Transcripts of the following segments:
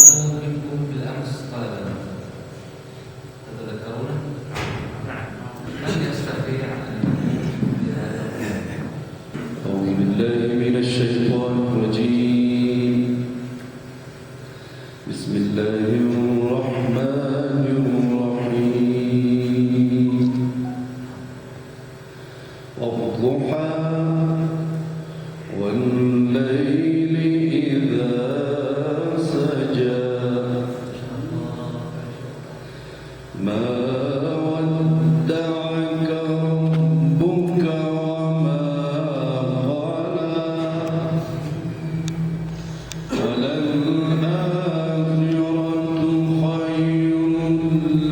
درست منكم بالأمس طلبا، تتذكرون؟ من يستطيع أن أعوذ بالله من الشيطان الرجيم. بسم الله الرحمن الرحيم. والضحى والليل إذا سجى ما ودعك ربك وما قلى وللآخرة خير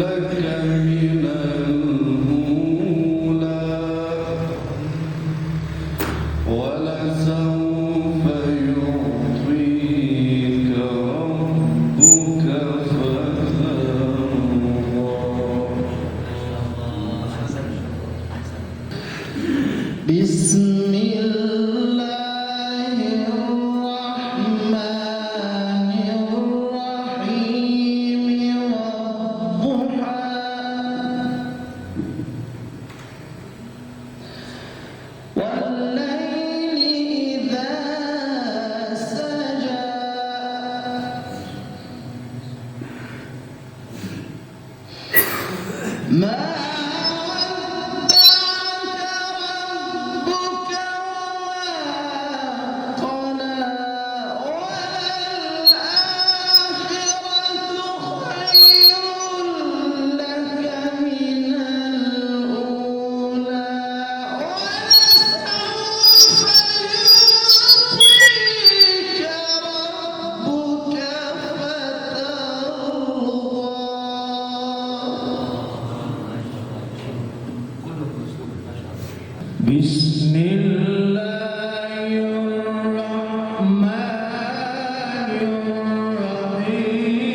لك من الأولى ولسوف يعطيك ربك فترضى. بسم الله الرحمن الرحيم. والضحى والليل إذا سجى ما ودعك ربك وما قلى وللآخرة خير لك من الأولى ولسوف يعطيك ربك فترضى. بسم الله الرحمن الرحيم.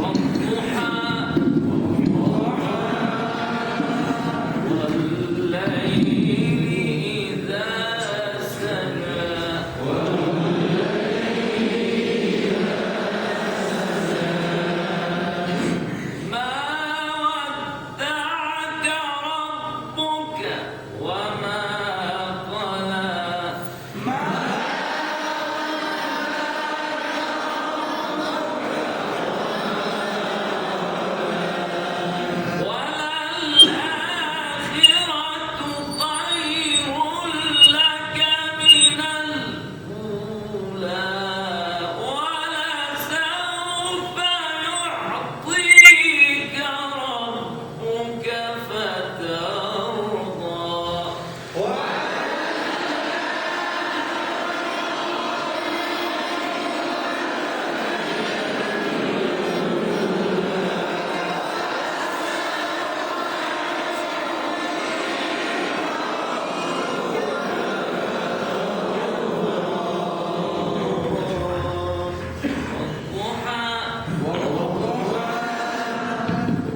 والضحى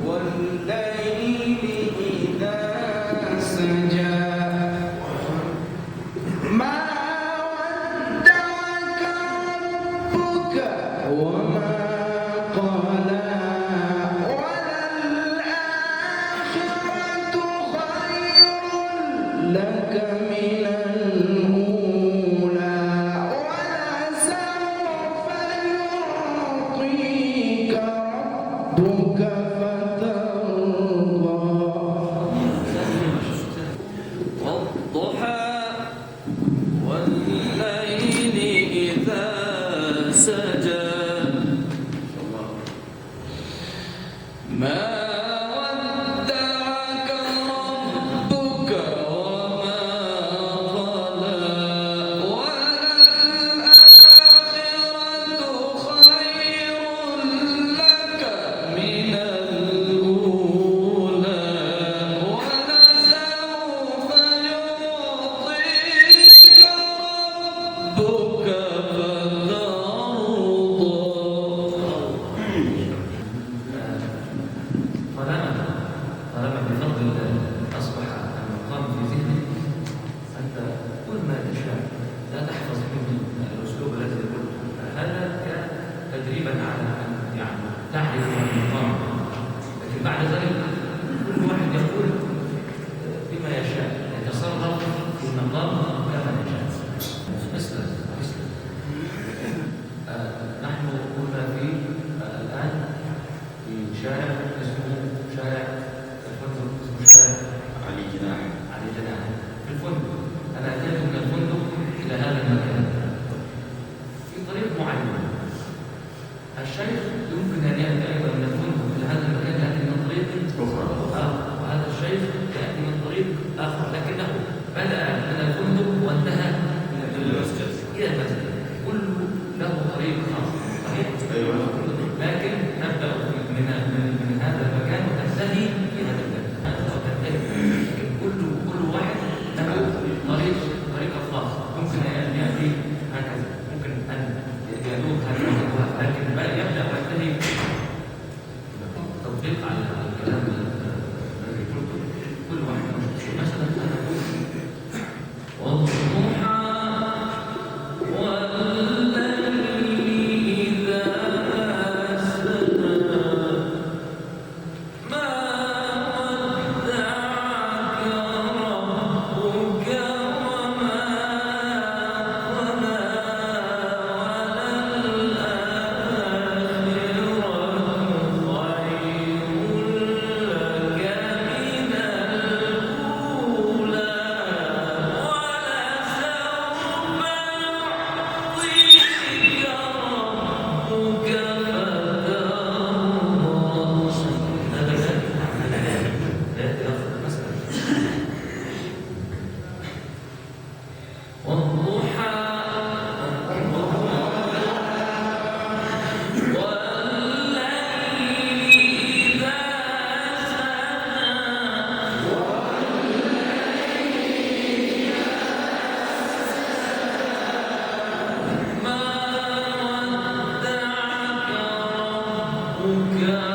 والليل إذا سجى ما ودعك ربك وما قلى وللآخرة خير لك من الأولى ولسوف يعطيك ربك فترضى. طالما بفضل الله أصبح المقام في ذهنك، أنت قل ما تشاء، لا تحفظ منه الأسلوب الذي قلته. هذا كان تدريبا على أن يعني تعرف المقام، لكن بعد ذلك كل واحد يقول بما يشاء، يتصرف في المقام كما يشاء. مثل نحن كنا في الآن في شارع اسمه شارع الفندق، اسمه شارع علي جناح في الفندق. أنا أتيت من الفندق إلى هذا المكان في طريق معين. الشيخ يمكن أن يأتي أيضا من الفندق إلى هذا المكان، لكن من طريق أخرى، وهذا الشيخ يأتي من طريق آخر، لكنه بدأ من الفندق وانتهى إلى المسجد. كل له طريق خاص، صحيح؟ أيوة. لكن نبدأ من هذا المكان وننتهي في هذا المكان، لكن كل واحد له طريقة خاصة. ممكن أن يأتي هكذا، ممكن أن يدور هكذا، لكن يبدأ وينتهي. تطبيق على الكلام الذي قلته، كل واحد مثلا أنا أقول والضحى God.